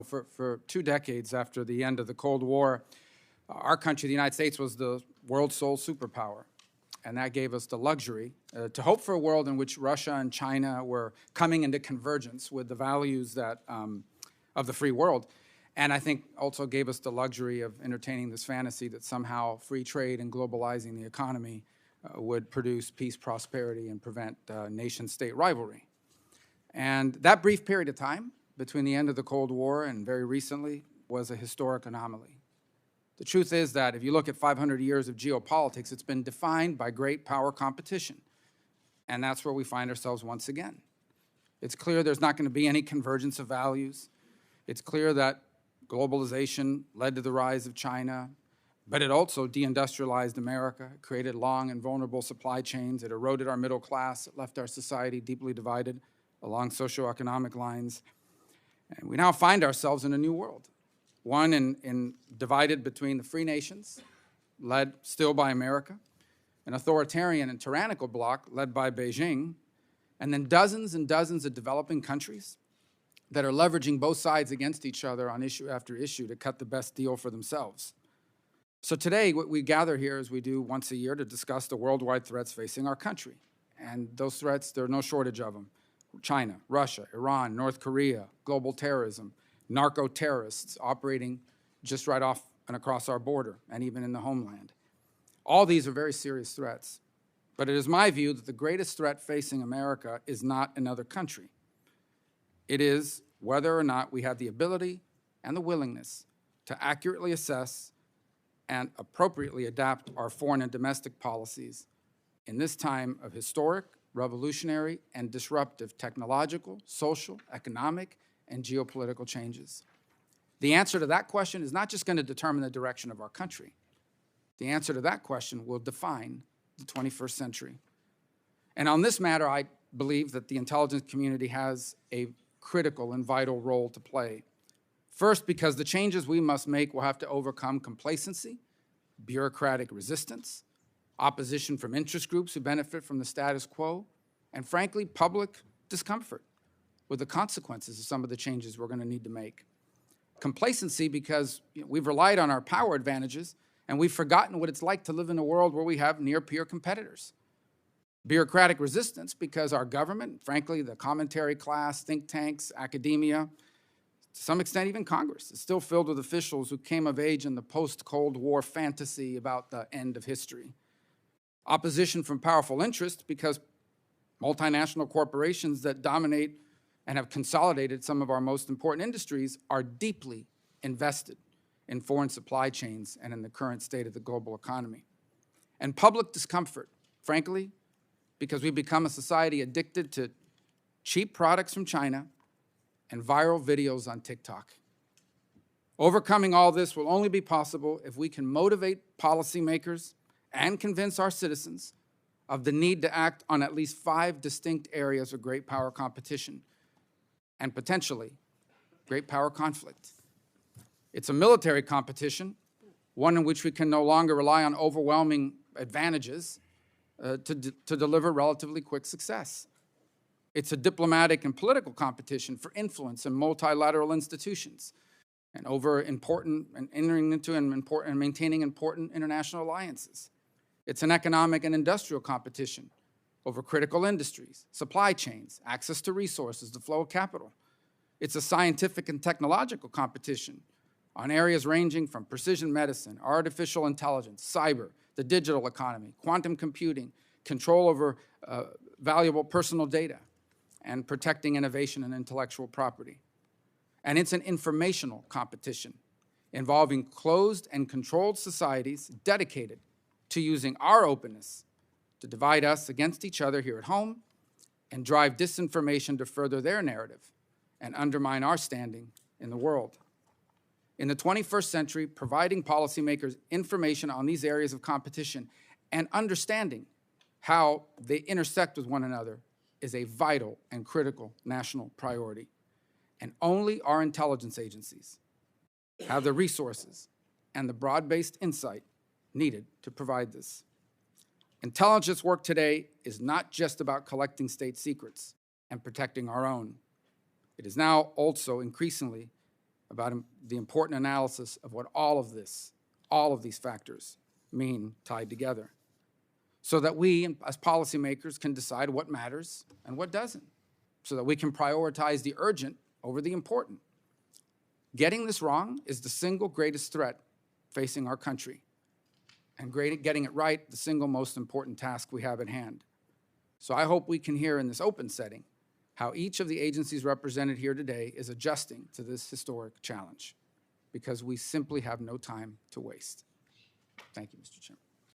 For 2 decades after the end of the Cold War, our country, the United States, was the world's sole superpower. And that gave us the luxury to hope for a world in which Russia and China were coming into convergence with the values of the free world. And I think also gave us the luxury of entertaining this fantasy that somehow free trade and globalizing the economy would produce peace, prosperity, and prevent nation-state rivalry. And that brief period of time between the end of the Cold War and very recently was a historic anomaly. The truth is that if you look at 500 years of geopolitics, it's been defined by great power competition. And that's where we find ourselves once again. It's clear there's not going to be any convergence of values. It's clear that globalization led to the rise of China, but it also deindustrialized America, created long and vulnerable supply chains, it eroded our middle class, it left our society deeply divided along socioeconomic lines. And we now find ourselves in a new world, one divided between the free nations, led still by America, an authoritarian and tyrannical bloc led by Beijing, and then dozens and dozens of developing countries that are leveraging both sides against each other on issue after issue to cut the best deal for themselves. So today, what we gather here as we do once a year to discuss the worldwide threats facing our country. And those threats, there are no shortage of them. China, Russia, Iran, North Korea, global terrorism, narco-terrorists operating just right off and across our border and even in the homeland. All these are very serious threats. But it is my view that the greatest threat facing America is not another country. It is whether or not we have the ability and the willingness to accurately assess and appropriately adapt our foreign and domestic policies in this time of historic, revolutionary, and disruptive technological, social, economic, and geopolitical changes. The answer to that question is not just going to determine the direction of our country. The answer to that question will define the 21st century. And on this matter, I believe that the intelligence community has a critical and vital role to play. First, because the changes we must make will have to overcome complacency, bureaucratic resistance, opposition from interest groups who benefit from the status quo, and frankly, public discomfort with the consequences of some of the changes we're going to need to make. Complacency because we've relied on our power advantages and we've forgotten what it's like to live in a world where we have near-peer competitors. Bureaucratic resistance because our government, frankly, the commentary class, think tanks, academia, to some extent even Congress, is still filled with officials who came of age in the post-Cold War fantasy about the end of history. Opposition from powerful interests because multinational corporations that dominate and have consolidated some of our most important industries are deeply invested in foreign supply chains and in the current state of the global economy. And public discomfort, frankly, because we've become a society addicted to cheap products from China and viral videos on TikTok. Overcoming all this will only be possible if we can motivate policymakers and convince our citizens of the need to act on at least 5 distinct areas of great power competition and potentially great power conflict. It's a military competition, one in which we can no longer rely on overwhelming advantages to deliver relatively quick success. It's a diplomatic and political competition for influence in multilateral institutions and over important and entering into and maintaining important international alliances. It's an economic and industrial competition over critical industries, supply chains, access to resources, the flow of capital. It's a scientific and technological competition on areas ranging from precision medicine, artificial intelligence, cyber, the digital economy, quantum computing, control over valuable personal data, and protecting innovation and intellectual property. And it's an informational competition involving closed and controlled societies dedicated to using our openness to divide us against each other here at home and drive disinformation to further their narrative and undermine our standing in the world. In the 21st century, providing policymakers information on these areas of competition and understanding how they intersect with one another is a vital and critical national priority. And only our intelligence agencies have the resources and the broad-based insight needed to provide this. Intelligence work today is not just about collecting state secrets and protecting our own. It is now also increasingly about the important analysis of what all of these factors mean tied together, so that we, as policymakers, can decide what matters and what doesn't, so that we can prioritize the urgent over the important. Getting this wrong is the single greatest threat facing our country, and getting it right, the single most important task we have at hand. So I hope we can hear in this open setting how each of the agencies represented here today is adjusting to this historic challenge, because we simply have no time to waste. Thank you, Mr. Chairman.